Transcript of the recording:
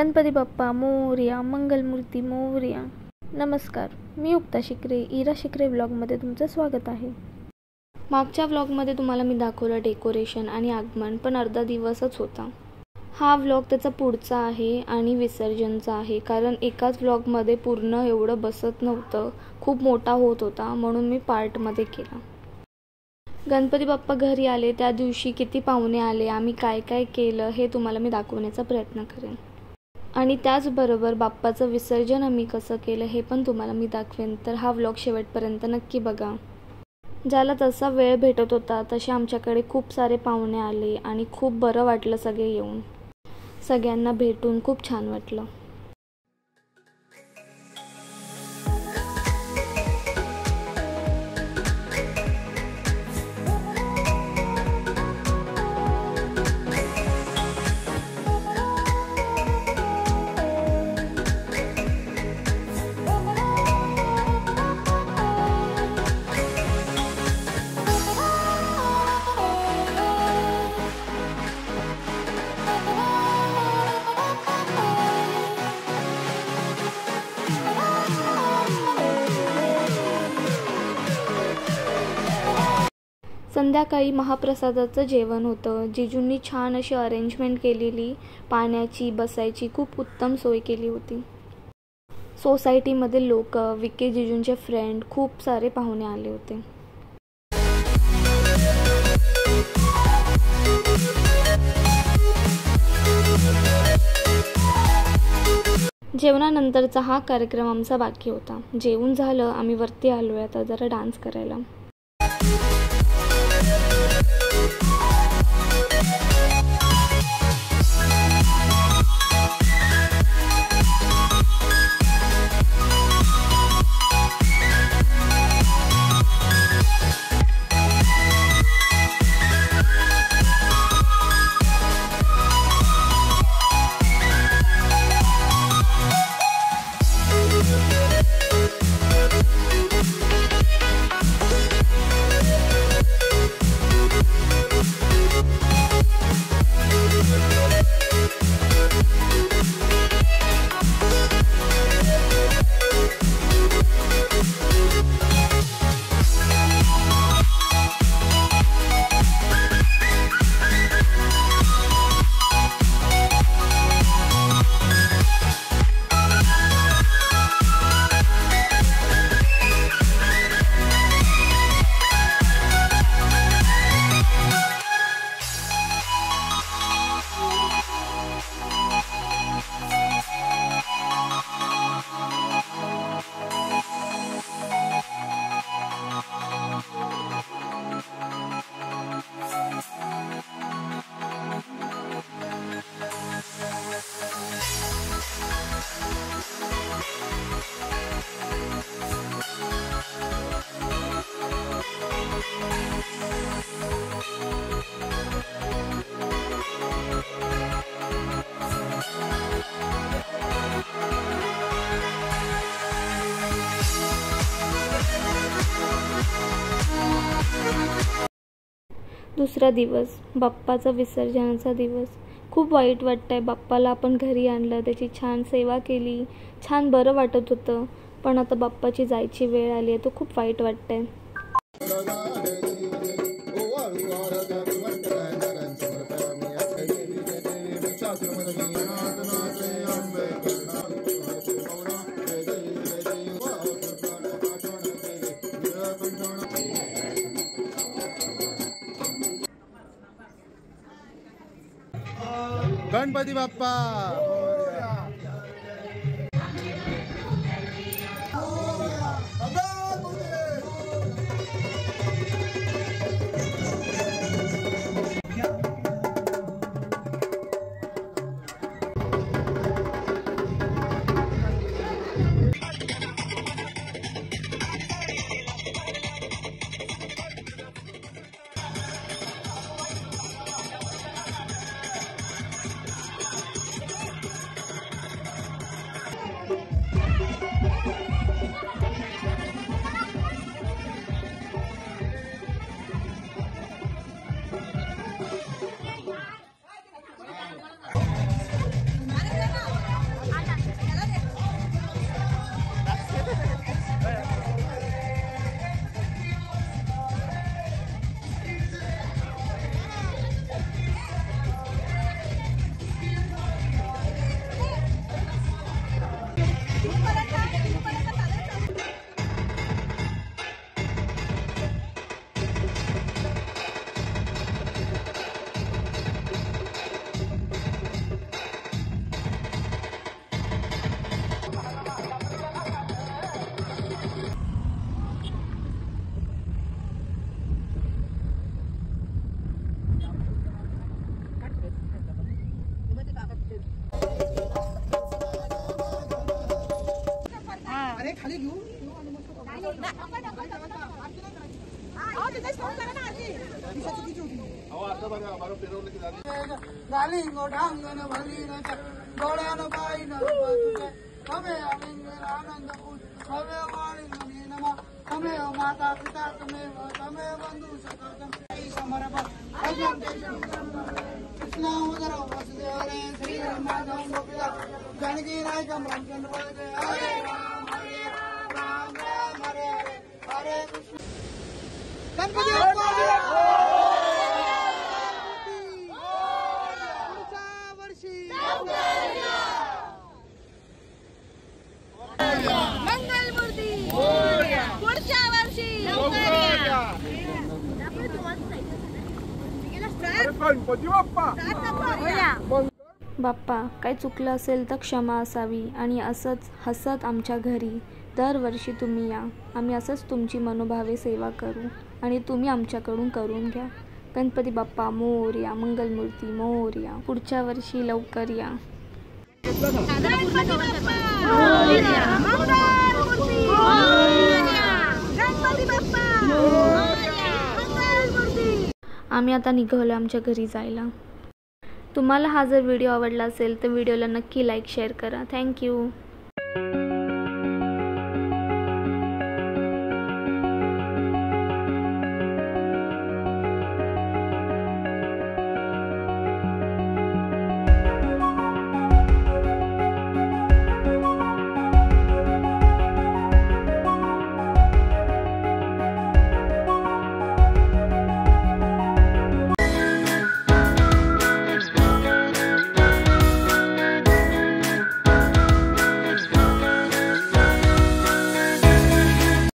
गणपती बाप्पा मोरया, मंगलमूर्ती मोरया. नमस्कार, मी युक्ता शिकरे, इरा शिकरे व्लॉगमध्ये तुमचं स्वागत आहे. मागच्या व्लॉगमध्ये तुम्हाला मी दाखवलं डेकोरेशन आणि आगमन, पण अर्धा दिवसच होता. हा व्लॉग त्याचा पुढचा आहे आणि विसर्जनचा आहे, कारण एकाच व्लॉगमध्ये पूर्ण एवढं बसत नव्हतं, खूप मोठा होत होता, म्हणून मी पार्टमध्ये केला. गणपती बाप्पा घरी आले त्या दिवशी किती पाहुणे आले, आम्ही काय काय केलं हे तुम्हाला मी दाखवण्याचा प्रयत्न करेन. आणि त्याचबरोबर बाप्पाचं विसर्जन आम्ही कसं केलं हे पण तुम्हाला मी दाखवेन. तर हा व्लॉग शेवटपर्यंत नक्की बघा. ज्याला तसा वेळ भेटत होता तसे आमच्याकडे खूप सारे पाहुणे आले आणि खूप बरं वाटलं सगळे येऊन. सगळ्यांना भेटून खूप छान वाटलं. संध्याकाळी महाप्रसादाचं जेवण होतं. जिजूंनी छान अशी अरेंजमेंट केलेली, पाण्याची, बसायची खूप उत्तम सोय केली होती. सोसायटीमध्ये लोक, विके जिजूंचे फ्रेंड, खूप सारे पाहुणे आले होते. जेवणानंतरचा हा कार्यक्रम आमचा बाकी होता. जेवून झालं, आम्ही वरती आलोय आता जरा डान्स करायला. दुसरा दिवस, बाप्पाचा विसर्जनाचा दिवस. खूप वाईट वाटतंय. बाप्पाला आपण घरी आणलं, त्याची छान सेवा केली, छान बरं वाटत होतं, पण आता बाप्पाची जायची वेळ आली आहे, तो खूप वाईट वाटतंय. गणपती बाप्पा खाली घेऊ गाली गोठांगण भलीन डोळ्यान पाहिन तमे आनंद तमे वाणी नमा तमे माता पिता तमे बंधू सखा समर्पण कृष्ण उदर वसुदेवरे श्री माधव गोपिका जानकी नायकम रामचंद्र हरे राम राम हरे हरे हरे कृष्ण गणपती मंगलमूर्ती पुढच्या वर्षी बाप्पा काही चुकलं असेल तर क्षमा असावी आणि असंच हसत आमच्या घरी दरवर्षी तुम्ही या. आम्ही असंच तुमची मनोभावे सेवा करू आणि तुम्ही आमच्याकडून करून घ्या. गणपती बाप्पा मोरया, मंगलमूर्ती मोरया, पुढच्या वर्षी लवकर या. आम्ही आता निघालो आमच्या घरी जायला. तुम्हाला हा जर व्हिडिओ आवडला असेल तर व्हिडिओला नक्की लाईक शेअर करा. थँक्यू.